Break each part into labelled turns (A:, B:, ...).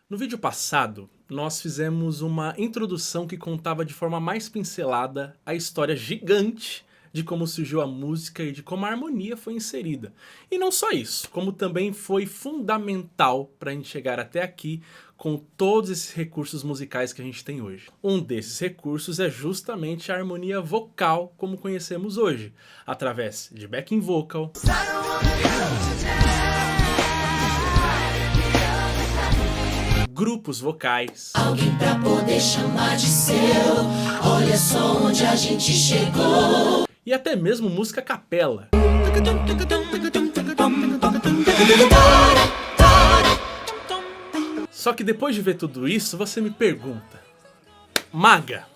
A: No vídeo passado, nós fizemos uma introdução que contava de forma mais pincelada a história gigante de como surgiu a música e de como a harmonia foi inserida. E não só isso, como também foi fundamental para a gente chegar até aqui com todos esses recursos musicais que a gente tem hoje. Um desses recursos é justamente a harmonia vocal como conhecemos hoje, através de backing vocal, grupos vocais,
B: alguém pra poder chamar de seu. Olha só onde a gente chegou.
A: e até mesmo música a capela. Só que depois de ver tudo isso, você me pergunta: Maga,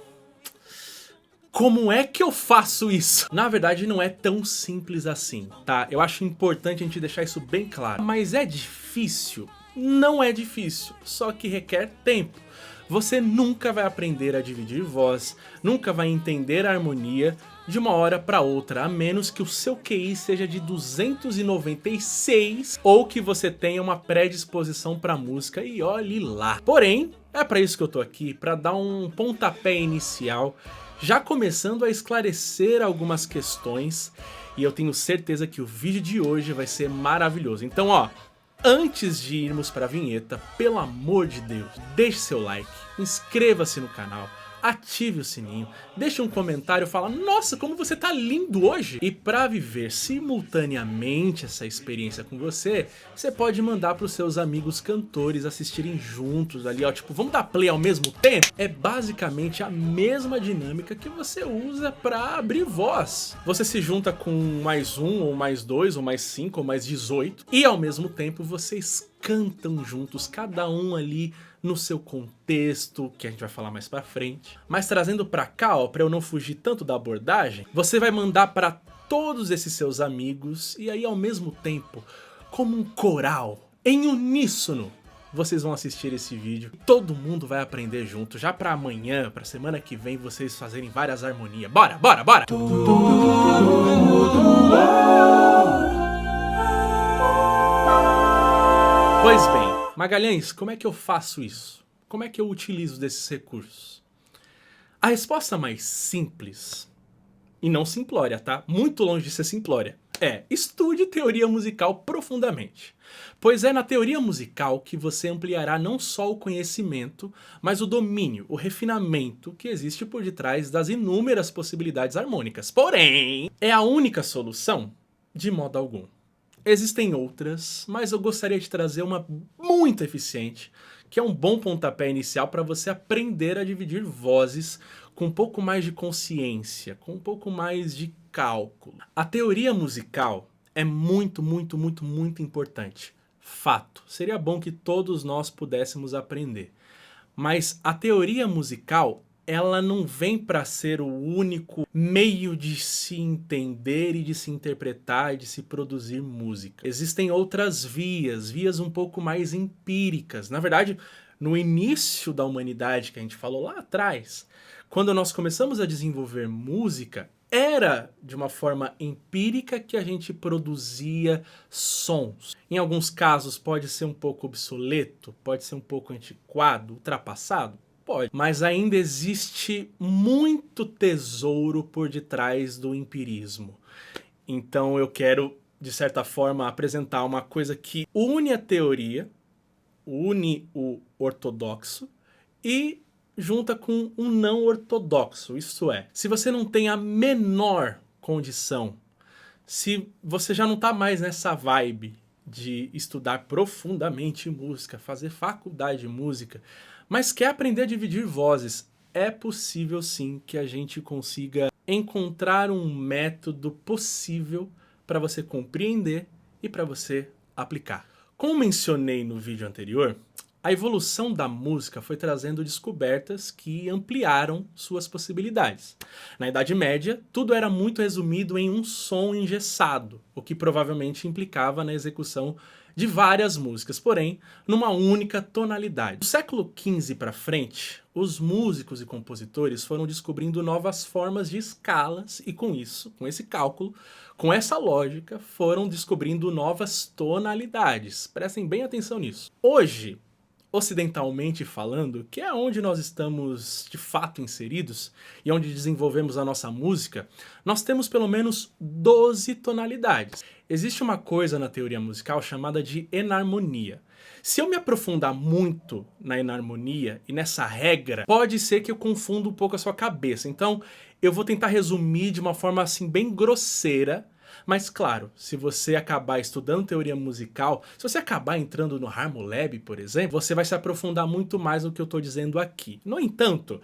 A: como é que eu faço isso? Na verdade não é tão simples assim, tá? Eu acho importante a gente deixar isso bem claro. Mas é difícil? Não é difícil, só que requer tempo. Você nunca vai aprender a dividir voz, nunca vai entender a harmonia de uma hora para outra, a menos que o seu QI seja de 296 ou que você tenha uma predisposição para música e olhe lá. Porém, é para isso que eu tô aqui, para dar um pontapé inicial, já começando a esclarecer algumas questões, e eu tenho certeza que o vídeo de hoje vai ser maravilhoso. Então, ó, antes de irmos para a vinheta, pelo amor de Deus, deixe seu like, inscreva-se no canal, ative o sininho, deixe um comentário, fala: nossa, como você tá lindo hoje! E para viver simultaneamente essa experiência com você, você pode mandar para os seus amigos cantores assistirem juntos ali, ó, tipo, vamos dar play ao mesmo tempo? É basicamente a mesma dinâmica que você usa para abrir voz. Você se junta com mais um, ou mais dois, ou mais 5, ou mais 18, e ao mesmo tempo vocês cantam juntos, cada um ali no seu contexto, que a gente vai falar mais pra frente. Mas trazendo pra cá, ó, pra eu não fugir tanto da abordagem, você vai mandar pra todos esses seus amigos, e aí ao mesmo tempo, como um coral, em uníssono, vocês vão assistir esse vídeo. Todo mundo vai aprender junto, já pra amanhã, pra semana que vem, vocês fazerem várias harmonias. Bora, bora, bora! Pois bem, Magalhães, como é que eu faço isso? Como é que eu utilizo desses recursos? A resposta mais simples, e não simplória, tá? Muito longe de ser simplória, é: estude teoria musical profundamente. Pois é na teoria musical que você ampliará não só o conhecimento, mas o domínio, o refinamento que existe por detrás das inúmeras possibilidades harmônicas. Porém, é a única solução? De modo algum. Existem outras, mas eu gostaria de trazer uma muito eficiente, que é um bom pontapé inicial para você aprender a dividir vozes com um pouco mais de consciência, com um pouco mais de cálculo. A teoria musical é muito importante. Fato, seria bom que todos nós pudéssemos aprender. Mas a teoria musical, ela não vem para ser o único meio de se entender e de se interpretar e de se produzir música. Existem outras vias um pouco mais empíricas. Na verdade, no início da humanidade, que a gente falou lá atrás, quando nós começamos a desenvolver música, era de uma forma empírica que a gente produzia sons. Em alguns casos pode ser um pouco obsoleto, pode ser um pouco antiquado, ultrapassado. Pode, mas ainda existe muito tesouro por detrás do empirismo. Então eu quero, de certa forma, apresentar uma coisa que une a teoria, une o ortodoxo e junta com um não ortodoxo. Isto é, se você não tem a menor condição, se você já não está mais nessa vibe de estudar profundamente música, fazer faculdade de música, mas quer aprender a dividir vozes, é possível sim que a gente consiga encontrar um método possível para você compreender e para você aplicar. Como mencionei no vídeo anterior, a evolução da música foi trazendo descobertas que ampliaram suas possibilidades. Na Idade Média, tudo era muito resumido em um som engessado, o que provavelmente implicava na execução de várias músicas, porém, numa única tonalidade. Do século XV para frente, os músicos e compositores foram descobrindo novas formas de escalas e com isso, com esse cálculo, com essa lógica, foram descobrindo novas tonalidades. Prestem bem atenção nisso. Hoje, ocidentalmente falando, que é onde nós estamos de fato inseridos e onde desenvolvemos a nossa música, nós temos pelo menos 12 tonalidades. Existe uma coisa na teoria musical chamada de enarmonia. Se eu me aprofundar muito na enarmonia e nessa regra, pode ser que eu confunda um pouco a sua cabeça. Então, eu vou tentar resumir de uma forma assim bem grosseira. Mas claro, se você acabar estudando teoria musical, se você acabar entrando no Harmolab, por exemplo, você vai se aprofundar muito mais no que eu estou dizendo aqui. No entanto,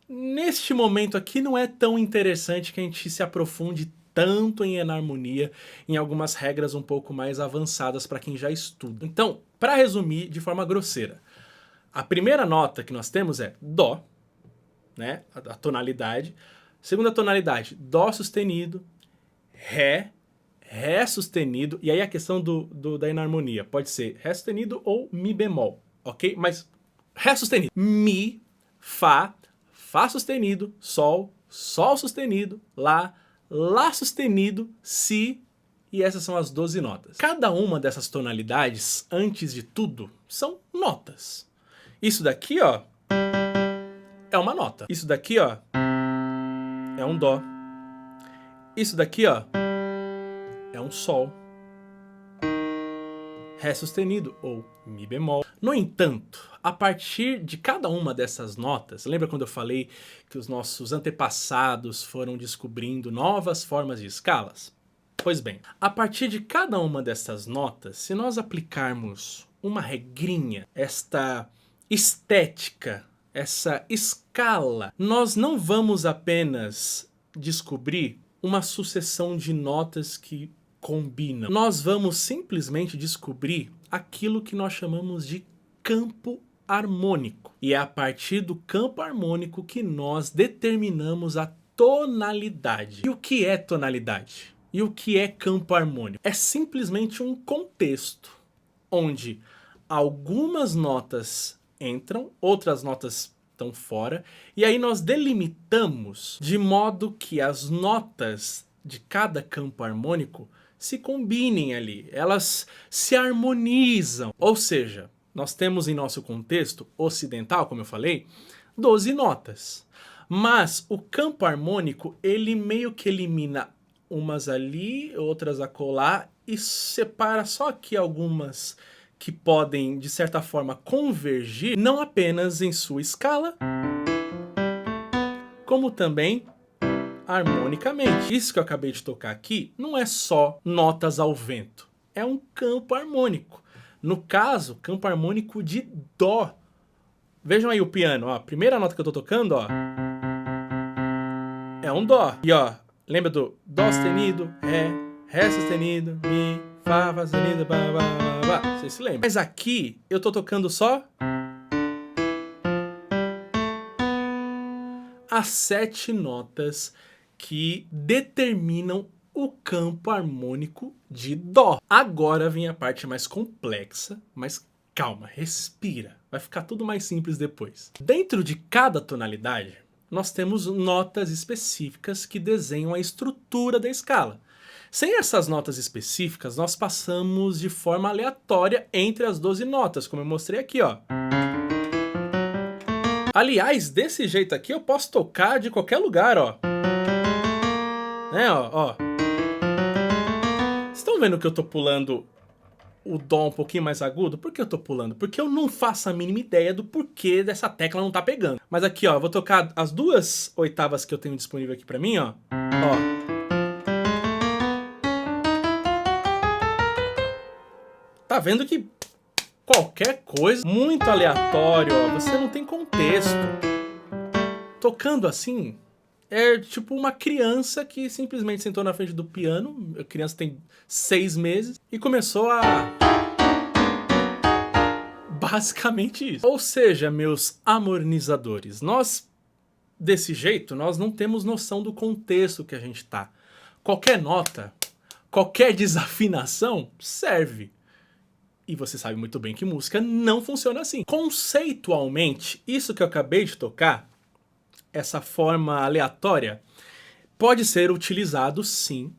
A: neste momento aqui não é tão interessante que a gente se aprofunde tanto em enarmonia, em algumas regras um pouco mais avançadas para quem já estuda. Então, para resumir de forma grosseira, a primeira nota que nós temos é Dó, né, a tonalidade. Segunda tonalidade, Dó sustenido, Ré, Ré sustenido, e aí a questão da enarmonia, pode ser Ré sustenido ou Mi bemol, ok? Mas Ré sustenido, Mi, Fá, Fá sustenido, Sol, Sol sustenido, Lá, Lá sustenido, Si, e essas são as 12 notas. Cada uma dessas tonalidades, antes de tudo, são notas. Isso daqui, ó, é uma nota. Isso daqui, ó, é um Dó. Isso daqui, ó, é um Sol. Ré sustenido ou Mi bemol. No entanto, a partir de cada uma dessas notas, lembra quando eu falei que os nossos antepassados foram descobrindo novas formas de escalas? Pois bem, a partir de cada uma dessas notas, se nós aplicarmos uma regrinha, esta estética, essa escala, nós não vamos apenas descobrir uma sucessão de notas que combinam. Nós vamos simplesmente descobrir aquilo que nós chamamos de campo harmônico. E é a partir do campo harmônico que nós determinamos a tonalidade. E o que é tonalidade? E o que é campo harmônico? É simplesmente um contexto onde algumas notas entram, outras notas estão fora, e aí nós delimitamos de modo que as notas de cada campo harmônico se combinem ali, elas se harmonizam. Ou seja, nós temos em nosso contexto ocidental, como eu falei, 12 notas. Mas o campo harmônico, ele meio que elimina umas ali, outras acolá, e separa só aqui algumas que podem, de certa forma, convergir, não apenas em sua escala, como também harmonicamente. Isso que eu acabei de tocar aqui não é só notas ao vento, é um campo harmônico. No caso, campo harmônico de Dó. Vejam aí o piano, ó, a primeira nota que eu tô tocando, ó, é um Dó. E ó, lembra do Dó sustenido, Ré, Ré sustenido, Mi, Fá, Fá sustenido, Bá, Bá, Bá, Bá. Vocês se lembram? Mas aqui eu tô tocando só as 7 notas que determinam o campo harmônico de Dó. Agora vem a parte mais complexa, mas calma, respira. Vai ficar tudo mais simples depois. Dentro de cada tonalidade, nós temos notas específicas que desenham a estrutura da escala. Sem essas notas específicas, nós passamos de forma aleatória entre as 12 notas, como eu mostrei aqui, ó. Aliás, desse jeito aqui eu posso tocar de qualquer lugar, ó. Né, ó. Vocês estão vendo que eu tô pulando o Dó um pouquinho mais agudo? Por que eu tô pulando? Porque eu não faço a mínima ideia do porquê dessa tecla não tá pegando. Mas aqui, ó, eu vou tocar as 2 oitavas que eu tenho disponível aqui pra mim, ó. Ó. Tá vendo que qualquer coisa, muito aleatório, ó, você não tem contexto. Tocando assim, é tipo uma criança que simplesmente sentou na frente do piano, a criança tem 6 meses, e começou a... basicamente isso. Ou seja, meus harmonizadores, nós, desse jeito, nós não temos noção do contexto que a gente tá. Qualquer nota, qualquer desafinação serve. E você sabe muito bem que música não funciona assim. Conceitualmente, isso que eu acabei de tocar, essa forma aleatória, pode ser utilizado sim.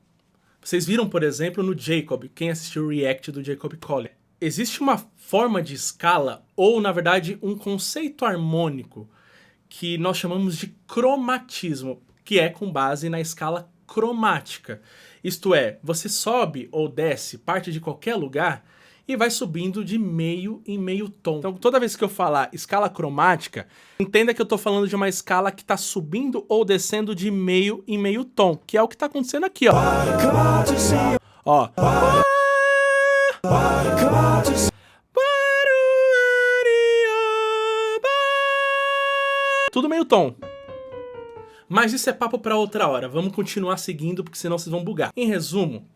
A: Vocês viram, por exemplo, no Jacob, quem assistiu o react do Jacob Collier. existe uma forma de escala, ou na verdade um conceito harmônico, que nós chamamos de cromatismo, que é com base na escala cromática. Isto é, você sobe ou desce parte de qualquer lugar e vai subindo de meio em meio tom. Então toda vez que eu falar escala cromática, entenda que eu estou falando de uma escala que está subindo ou descendo de meio em meio tom, que é o que está acontecendo aqui, ó. Ó. Tudo meio tom. Mas isso é papo para outra hora. Vamos continuar seguindo, porque senão vocês vão bugar. Em resumo,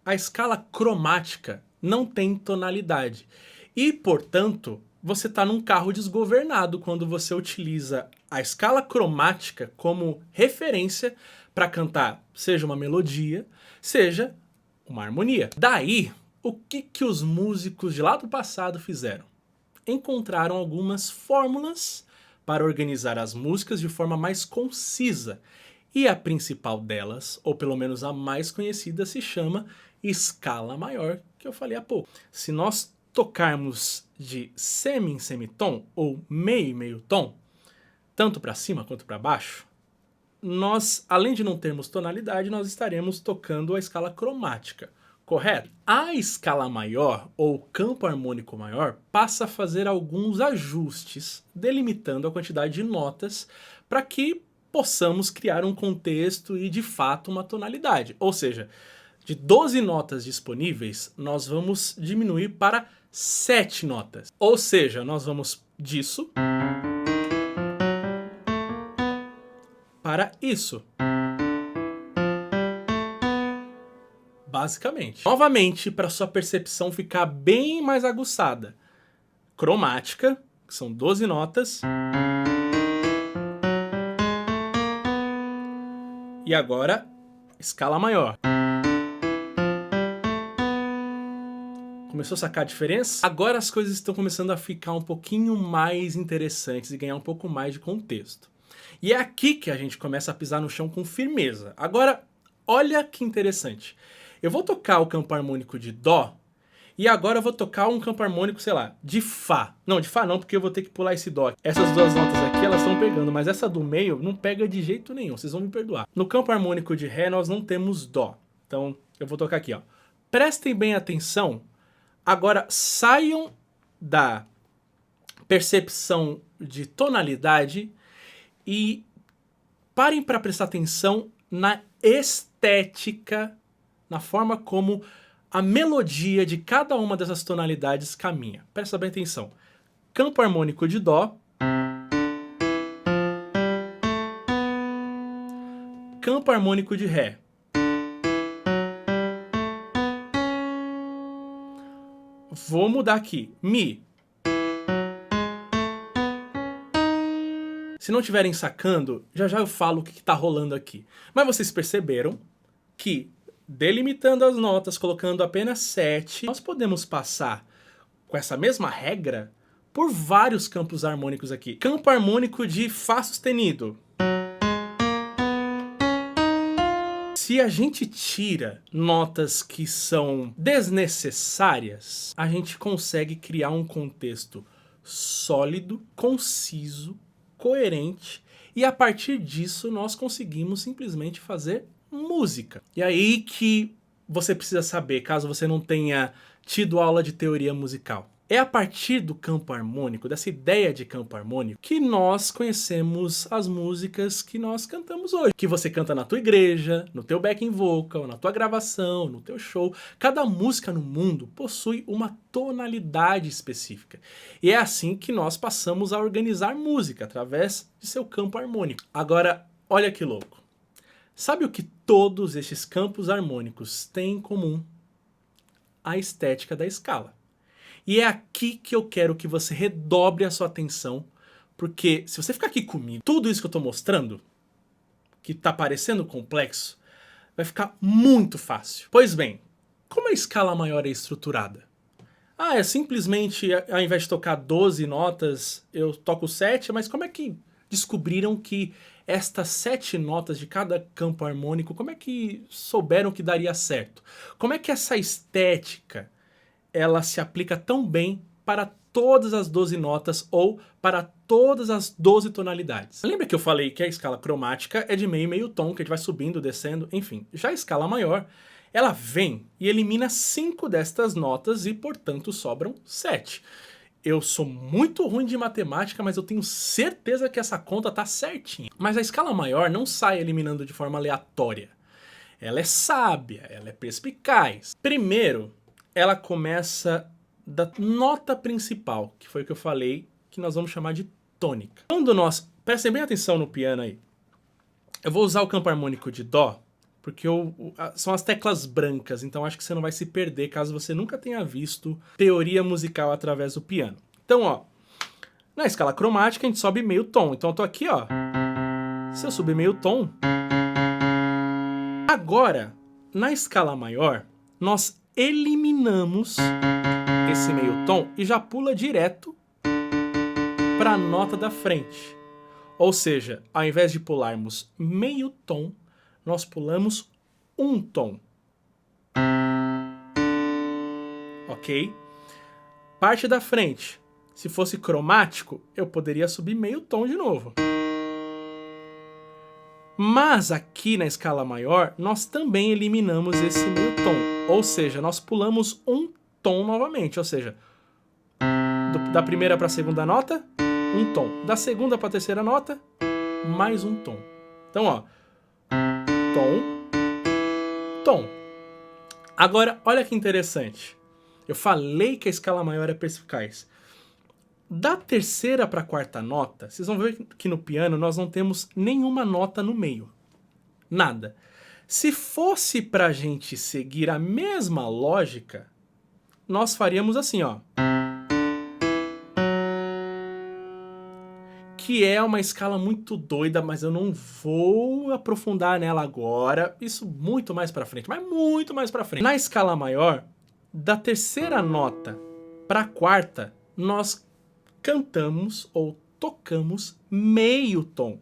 A: a escala cromática não tem tonalidade. E, portanto, você está num carro desgovernado quando você utiliza a escala cromática como referência para cantar, seja uma melodia, seja uma harmonia. Daí, o que os músicos de lá do passado fizeram? Encontraram algumas fórmulas para organizar as músicas de forma mais concisa. E a principal delas, ou pelo menos a mais conhecida, se chama escala maior, que eu falei há pouco. Se nós tocarmos de semi em semitom, ou meio em meio tom, tanto para cima quanto para baixo, nós, além de não termos tonalidade, nós estaremos tocando a escala cromática. Correto? A escala maior, ou campo harmônico maior, passa a fazer alguns ajustes, delimitando a quantidade de notas para que possamos criar um contexto e, de fato, uma tonalidade. Ou seja, de 12 notas disponíveis, nós vamos diminuir para 7 notas. Ou seja, nós vamos disso para isso. Basicamente. Novamente, para sua percepção ficar bem mais aguçada. Cromática, que são 12 notas. E agora, escala maior. Começou a sacar a diferença? Agora as coisas estão começando a ficar um pouquinho mais interessantes e ganhar um pouco mais de contexto. E é aqui que a gente começa a pisar no chão com firmeza. Agora, olha que interessante. Eu vou tocar o campo harmônico de Dó, e agora eu vou tocar um campo harmônico, sei lá, de Fá. Não, de Fá não, porque eu vou ter que pular esse Dó. Essas duas notas aqui, elas estão pegando, mas essa do meio não pega de jeito nenhum, vocês vão me perdoar. No campo harmônico de Ré, nós não temos Dó. Então, eu vou tocar aqui, ó. Prestem bem atenção. Agora, saiam da percepção de tonalidade e parem para prestar atenção na estética, na forma como a melodia de cada uma dessas tonalidades caminha. Presta bem atenção. Campo harmônico de Dó. Campo harmônico de Ré. Vou mudar aqui. Mi. Se não estiverem sacando, já já eu falo o que está rolando aqui. Mas vocês perceberam que, delimitando as notas, colocando apenas 7, nós podemos passar com essa mesma regra por vários campos harmônicos aqui. Campo harmônico de Fá sustenido. Se a gente tira notas que são desnecessárias, a gente consegue criar um contexto sólido, conciso, coerente, e a partir disso nós conseguimos simplesmente fazer música. E aí que você precisa saber, caso você não tenha tido aula de teoria musical. É a partir do campo harmônico, dessa ideia de campo harmônico, que nós conhecemos as músicas que nós cantamos hoje. Que você canta na tua igreja, no teu backing vocal, na tua gravação, no teu show. Cada música no mundo possui uma tonalidade específica. E é assim que nós passamos a organizar música, através de seu campo harmônico. Agora, olha que louco. Sabe o que todos estes campos harmônicos têm em comum? A estética da escala. E é aqui que eu quero que você redobre a sua atenção, porque se você ficar aqui comigo, tudo isso que eu estou mostrando, que está parecendo complexo, vai ficar muito fácil. Pois bem, como a escala maior é estruturada? Ah, é simplesmente, ao invés de tocar 12 notas, eu toco 7, mas como é que descobriram que estas 7 notas de cada campo harmônico, como é que souberam que daria certo? Como é que essa estética ela se aplica tão bem para todas as 12 notas ou para todas as 12 tonalidades. Lembra que eu falei que a escala cromática é de meio e meio tom, que a gente vai subindo, descendo, enfim. Já a escala maior, ela vem e elimina 5 destas notas e, portanto, sobram 7. Eu sou muito ruim de matemática, mas eu tenho certeza que essa conta tá certinha. Mas a escala maior não sai eliminando de forma aleatória. Ela é sábia, ela é perspicaz. Primeiro, ela começa da nota principal, que foi o que eu falei, que nós vamos chamar de tônica. Quando nós... Prestem bem atenção no piano aí. Eu vou usar o campo harmônico de Dó, porque são as teclas brancas, então acho que você não vai se perder caso você nunca tenha visto teoria musical através do piano. Então, ó, na escala cromática a gente sobe meio tom. Então eu tô aqui, ó. Se eu subir meio tom... Agora, na escala maior, nós eliminamos esse meio tom e já pula direto para a nota da frente. Ou seja, ao invés de pularmos meio tom, nós pulamos um tom. Ok? Parte da frente. Se fosse cromático, eu poderia subir meio tom de novo. Mas aqui na escala maior, nós também eliminamos esse meio tom. Ou seja, nós pulamos um tom novamente. Ou seja, da primeira para a segunda nota, um tom. Da segunda para a terceira nota, mais um tom. Então, ó. Tom, tom. Agora, olha que interessante. Eu falei que a escala maior é perspicaz. Da terceira para a quarta nota, vocês vão ver que no piano nós não temos nenhuma nota no meio. Nada. Se fosse para a gente seguir a mesma lógica, nós faríamos assim, ó. Que é uma escala muito doida, mas eu não vou aprofundar nela agora. Isso muito mais para frente, mas muito mais para frente. Na escala maior, da terceira nota para a quarta, nós cantamos ou tocamos meio tom.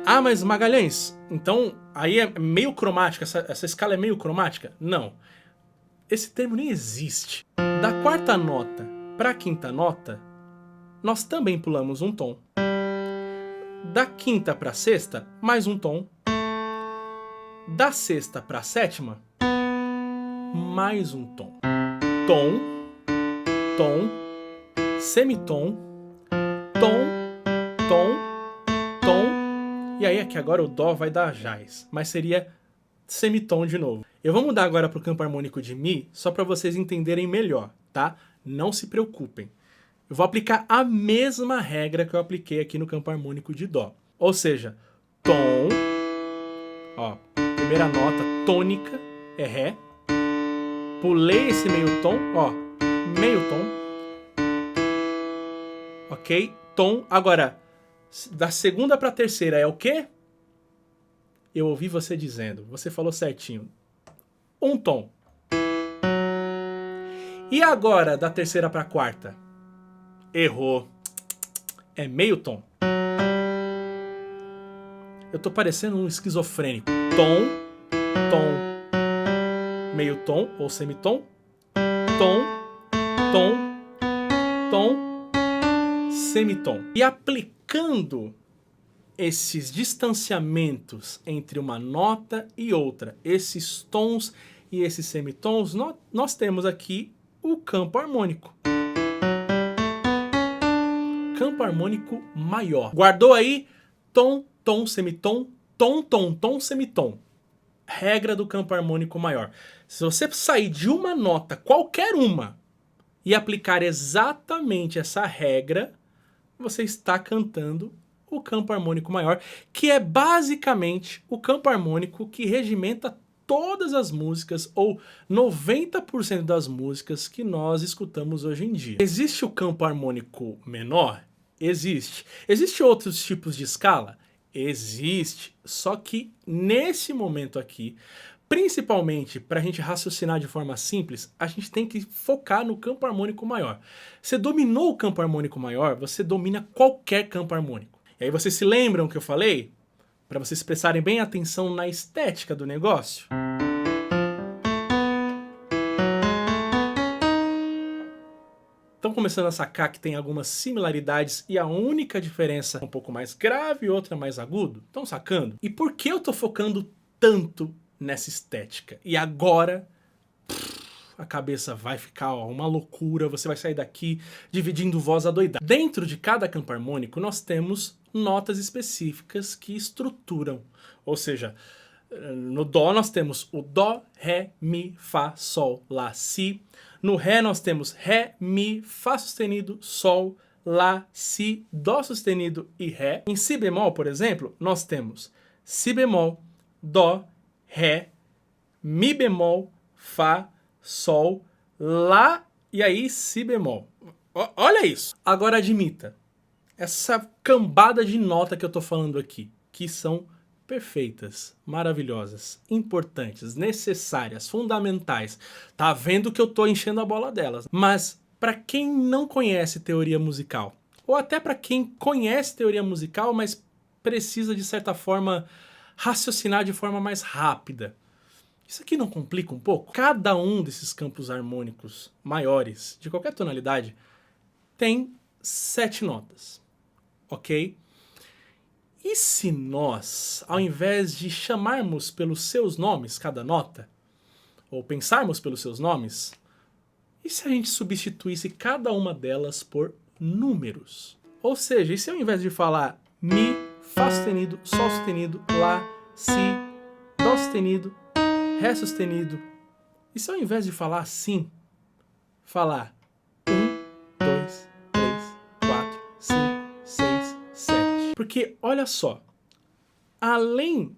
A: Ah, mas Magalhães, então aí é meio cromática, essa escala é meio cromática? Não. Esse termo nem existe. Da quarta nota para a quinta nota, nós também pulamos um tom. Da quinta para a sexta, mais um tom. Da sexta para a sétima, mais um tom. Tom, tom, semitom, tom, tom, tom. E aí aqui agora o Dó vai dar jazz, mas seria semitom de novo. Eu vou mudar agora para o campo harmônico de Mi, só para vocês entenderem melhor, tá? Não se preocupem. Eu vou aplicar a mesma regra que eu apliquei aqui no campo harmônico de Dó. Ou seja, tom, ó, primeira nota tônica é Ré. Pulei esse meio tom, ó, meio tom. Ok? Tom. Agora, da segunda para a terceira é o quê? Eu ouvi você dizendo, você falou certinho. Um tom. E agora, da terceira para a quarta? Errou. É meio tom. Eu tô parecendo um esquizofrênico. Tom, tom, meio tom ou semitom. Tom, tom, tom, semitom. E aplicando esses distanciamentos entre uma nota e outra, esses tons e esses semitons, nós temos aqui o campo harmônico. Campo harmônico maior. Guardou aí? Tom, tom, semitom, tom, tom, tom, semitom. Regra do campo harmônico maior. Se você sair de uma nota, qualquer uma, e aplicar exatamente essa regra, você está cantando o campo harmônico maior, que é basicamente o campo harmônico que regimenta todas as músicas, ou 90% das músicas que nós escutamos hoje em dia. Existe o campo harmônico menor? Existe. Existem outros tipos de escala? Existe. Só que nesse momento aqui, principalmente para a gente raciocinar de forma simples, a gente tem que focar no campo harmônico maior. Você dominou o campo harmônico maior, você domina qualquer campo harmônico. E aí vocês se lembram que eu falei? Para vocês prestarem bem atenção na estética do negócio. começando a sacar que tem algumas similaridades e a única diferença é um pouco mais grave e outra mais agudo? Estão sacando? E por que eu tô focando tanto nessa estética? E agora a cabeça vai ficar uma loucura, você vai sair daqui dividindo voz adoidada. Dentro de cada campo harmônico nós temos notas específicas que estruturam, ou seja, no Dó nós temos o Dó, Ré, Mi, Fá, Sol, Lá, Si. No Ré nós temos Ré, Mi, Fá sustenido, Sol, Lá, Si, Dó sustenido e Ré. Em Si bemol, por exemplo, nós temos Si bemol, Dó, Ré, Mi bemol, Fá, Sol, Lá e aí Si bemol. Olha isso! Agora admita, essa cambada de nota que eu tô falando aqui, que são perfeitas, maravilhosas, importantes, necessárias, fundamentais. Tá vendo que eu tô enchendo a bola delas. Mas para quem não conhece teoria musical, ou até para quem conhece teoria musical, mas precisa de certa forma raciocinar de forma mais rápida, isso aqui não complica um pouco? Cada um desses campos harmônicos maiores, de qualquer tonalidade, tem 7 notas, ok? E se nós, ao invés de chamarmos pelos seus nomes cada nota, ou pensarmos pelos seus nomes, e se a gente substituísse cada uma delas por números? Ou seja, e se ao invés de falar Mi, Fá sustenido, Sol sustenido, Lá, Si, Dó sustenido, Ré sustenido, e se ao invés de falar assim, falar 1, 2, 3, 4, 5, 6, 7. Porque, olha só, além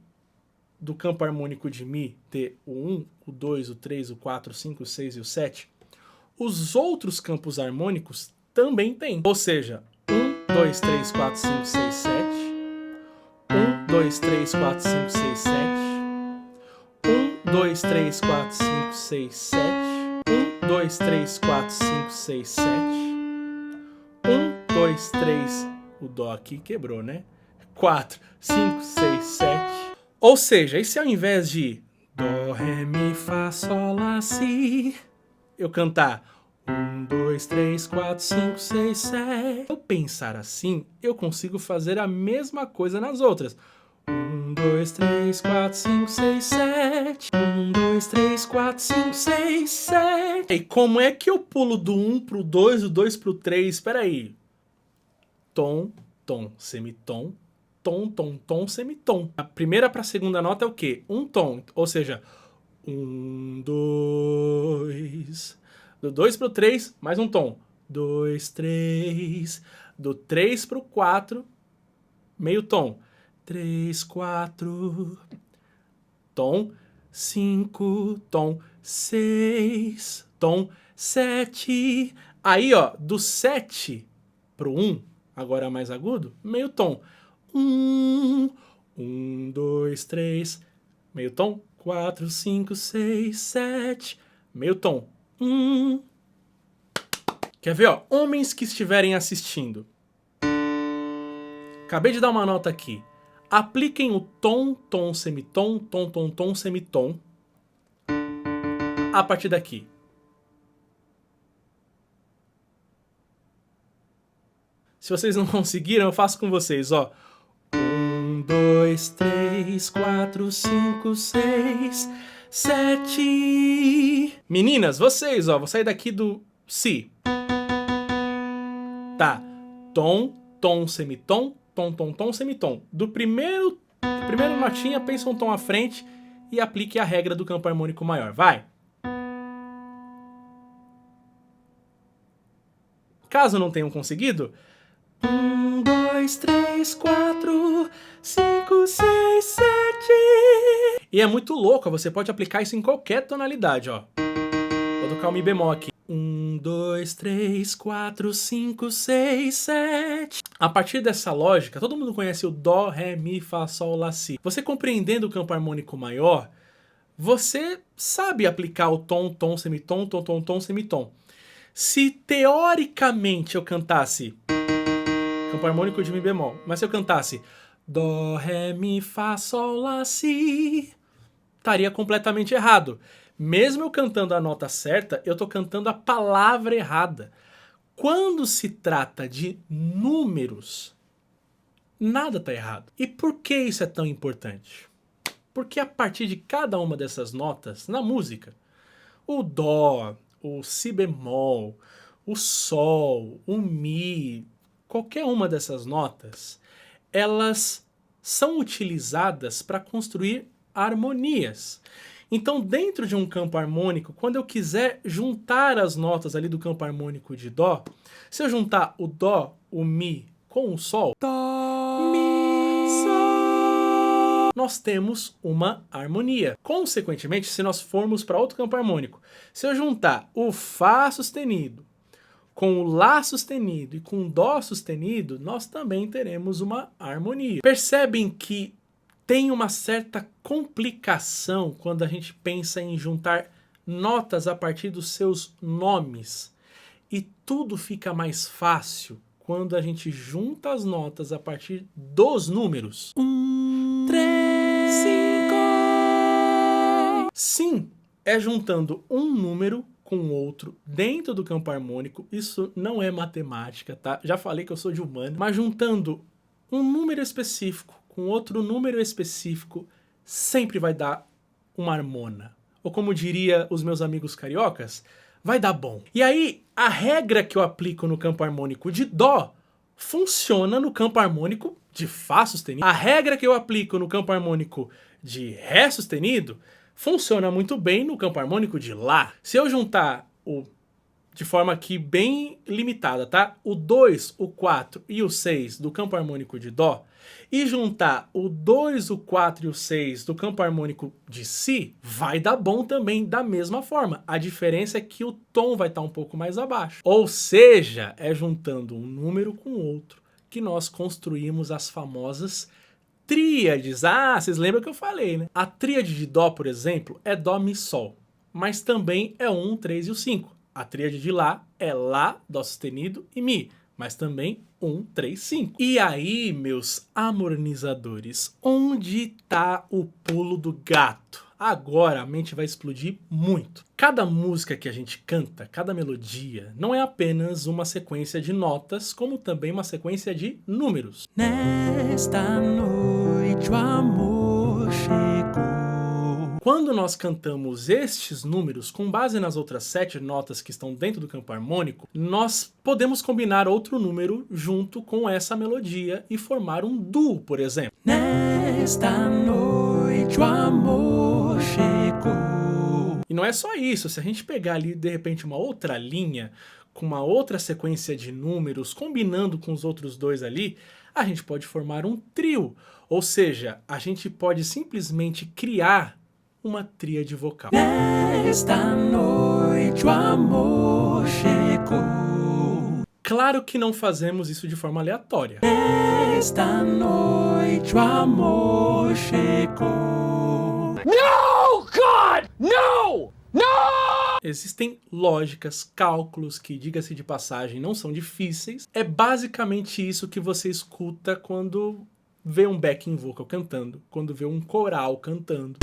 A: do campo harmônico de Mi ter o 1, o 2, o 3, o 4, o 5, o 6 e o 7, os outros campos harmônicos também têm. Ou seja, 1, 2, 3, 4, 5, 6, 7. 1, 2, 3, 4, 5, 6, 7. 1, 2, 3, 4, 5, 6, 7. 1, 2, 3, 4, 5, 6, 7. 1, 2, 3. O Dó aqui quebrou, né? 4, 5, 6, 7. Ou seja, e se ao invés de Dó, Ré, Mi, Fá, Sol, Lá, Si, eu cantar 1, 2, 3, 4, 5, 6, 7. Eu pensar assim, eu consigo fazer a mesma coisa nas outras. 1, 2, 3, 4, 5, 6, 7. 1, 2, 3, 4, 5, 6, 7. E como é que eu pulo do 1 pro 2, do 2 pro 3? Espera aí. Tom, tom, semitom, tom, tom, tom, semitom. A primeira para a segunda nota é o quê? Um tom, ou seja, 1, 2. Do 2 pro 3, mais um tom. 2, 3. Do 3 pro 4, meio tom. 3, 4. Tom. 5. Tom. 6. Tom. 7. Aí, ó, do 7 pro 1, agora mais agudo, meio tom. 1, 2, 3, meio tom. 4, 5, 6, 7, meio tom. Quer ver, ó? Homens que estiverem assistindo. Acabei de dar uma nota aqui. Apliquem o tom, tom, semitom, tom, tom, tom, semitom. A partir daqui. Se vocês não conseguiram, eu faço com vocês, ó. 1, 2, 3, 4, 5, 6, 7. Meninas, vocês, ó, vou sair daqui do Si. Tá. Tom, tom, semitom, tom, tom, tom, semitom. Do primeira notinha, pensa um tom à frente e aplique a regra do campo harmônico maior. Vai. Caso não tenham conseguido, 1, 2, 3, 4, 5, 6, 7. E é muito louco, você pode aplicar isso em qualquer tonalidade, ó. Vou tocar o Mi bemol aqui. 1, 2, 3, 4, 5, 6, 7. A partir dessa lógica, todo mundo conhece o Dó, Ré, Mi, Fá, Sol, Lá, Si. Você compreendendo o campo harmônico maior, você sabe aplicar o tom, tom, semitom, tom, tom, tom, semitom. Se teoricamente eu cantasse campo harmônico de Mi bemol, mas se eu cantasse Dó, Ré, Mi, Fá, Sol, Lá, Si, estaria completamente errado. Mesmo eu cantando a nota certa, eu tô cantando a palavra errada. Quando se trata de números, nada está errado. E por que isso é tão importante? Porque a partir de cada uma dessas notas na música, o dó, o si bemol, o sol, o mi, qualquer uma dessas notas, elas são utilizadas para construir harmonias. Então, dentro de um campo harmônico, quando eu quiser juntar as notas ali do campo harmônico de dó, se eu juntar o dó, o mi com o sol, dó, mi, sol, nós temos uma harmonia. Consequentemente, se nós formos para outro campo harmônico, se eu juntar o fá sustenido com o lá sustenido e com o dó sustenido, nós também teremos uma harmonia. Percebem que tem uma certa complicação quando a gente pensa em juntar notas a partir dos seus nomes. E tudo fica mais fácil quando a gente junta as notas a partir dos números. 1, 3, 5. Sim, é juntando um número com outro dentro do campo harmônico. Isso não é matemática, tá? Já falei que eu sou de humano. Mas juntando um número específico com outro número específico, sempre vai dar uma harmona. Ou como diria os meus amigos cariocas, vai dar bom. E aí, a regra que eu aplico no campo harmônico de dó funciona no campo harmônico de fá sustenido. A regra que eu aplico no campo harmônico de ré sustenido funciona muito bem no campo harmônico de lá. Se eu juntar de forma aqui bem limitada, tá? O 2, o 4 e o 6 do campo harmônico de dó e juntar o 2, o 4 e o 6 do campo harmônico de si, vai dar bom também da mesma forma. A diferença é que o tom vai estar um pouco mais abaixo. Ou seja, é juntando um número com outro que nós construímos as famosas tríades. Ah, vocês lembram que eu falei, né? A tríade de dó, por exemplo, é dó, mi, sol. Mas também é o 1, 3 e o 5. A tríade de lá é lá, dó sustenido e mi. Mas também 1, 3, 5. E aí, meus harmonizadores, onde tá o pulo do gato? Agora a mente vai explodir muito. Cada música que a gente canta, cada melodia, não é apenas uma sequência de notas, como também uma sequência de números. Nesta noite o amor chegou. Quando nós cantamos estes números, com base nas outras 7 notas que estão dentro do campo harmônico, nós podemos combinar outro número junto com essa melodia e formar um duo, por exemplo. Nesta noite o amor chegou. E não é só isso, se a gente pegar ali de repente uma outra linha, com uma outra sequência de números, combinando com os outros dois ali, a gente pode formar um trio. Ou seja, a gente pode simplesmente criar uma tríade vocal. Nesta noite o amor chegou. Claro que não fazemos isso de forma aleatória. Nesta noite o amor chegou. No, God! No! No! Existem lógicas, cálculos que, diga-se de passagem, não são difíceis. É basicamente isso que você escuta quando vê um backing vocal cantando, quando vê um coral cantando.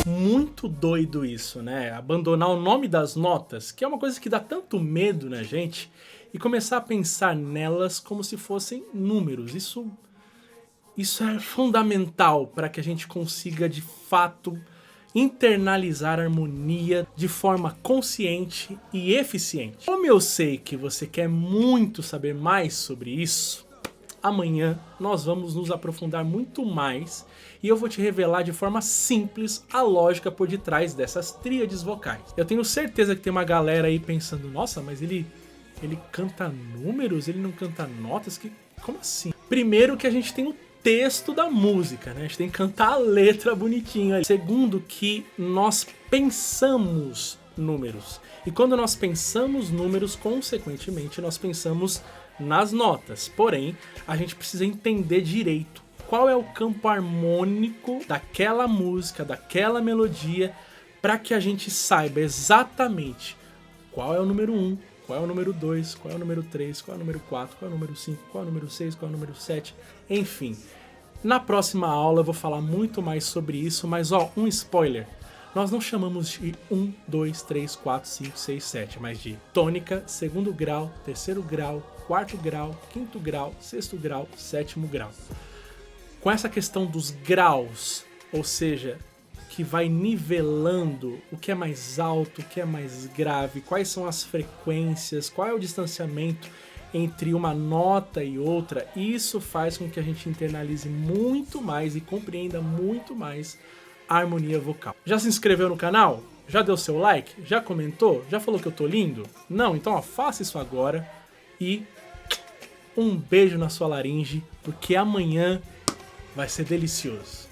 A: Muito doido isso, né? Abandonar o nome das notas, que é uma coisa que dá tanto medo na gente, e começar a pensar nelas como se fossem números. Isso é fundamental para que a gente consiga, de fato, internalizar a harmonia de forma consciente e eficiente. Como eu sei que você quer muito saber mais sobre isso, amanhã nós vamos nos aprofundar muito mais e eu vou te revelar de forma simples a lógica por detrás dessas tríades vocais. Eu tenho certeza que tem uma galera aí pensando, nossa, mas ele canta números, ele não canta notas? Como assim? Primeiro que a gente tem o texto da música, né? A gente tem que cantar a letra bonitinho aí. Segundo que nós pensamos números. E quando nós pensamos números, consequentemente, nós pensamos nas notas. Porém, a gente precisa entender direito qual é o campo harmônico daquela música, daquela melodia, para que a gente saiba exatamente qual é o número 1, qual qual é o número 2, qual é o número 3, qual é o número 4, qual é o número 5, qual é o número 6, qual é o número 7, enfim. Na próxima aula eu vou falar muito mais sobre isso, mas um spoiler. Nós não chamamos de 1, 2, 3, 4, 5, 6, 7, mas de tônica, segundo grau, terceiro grau, quarto grau, quinto grau, sexto grau, sétimo grau. Com essa questão dos graus, ou seja, que vai nivelando o que é mais alto, o que é mais grave, quais são as frequências, qual é o distanciamento entre uma nota e outra, isso faz com que a gente internalize muito mais e compreenda muito mais a harmonia vocal. Já se inscreveu no canal? Já deu seu like? Já comentou? Já falou que eu tô lindo? Não? Então faça isso agora e um beijo na sua laringe, porque amanhã vai ser delicioso.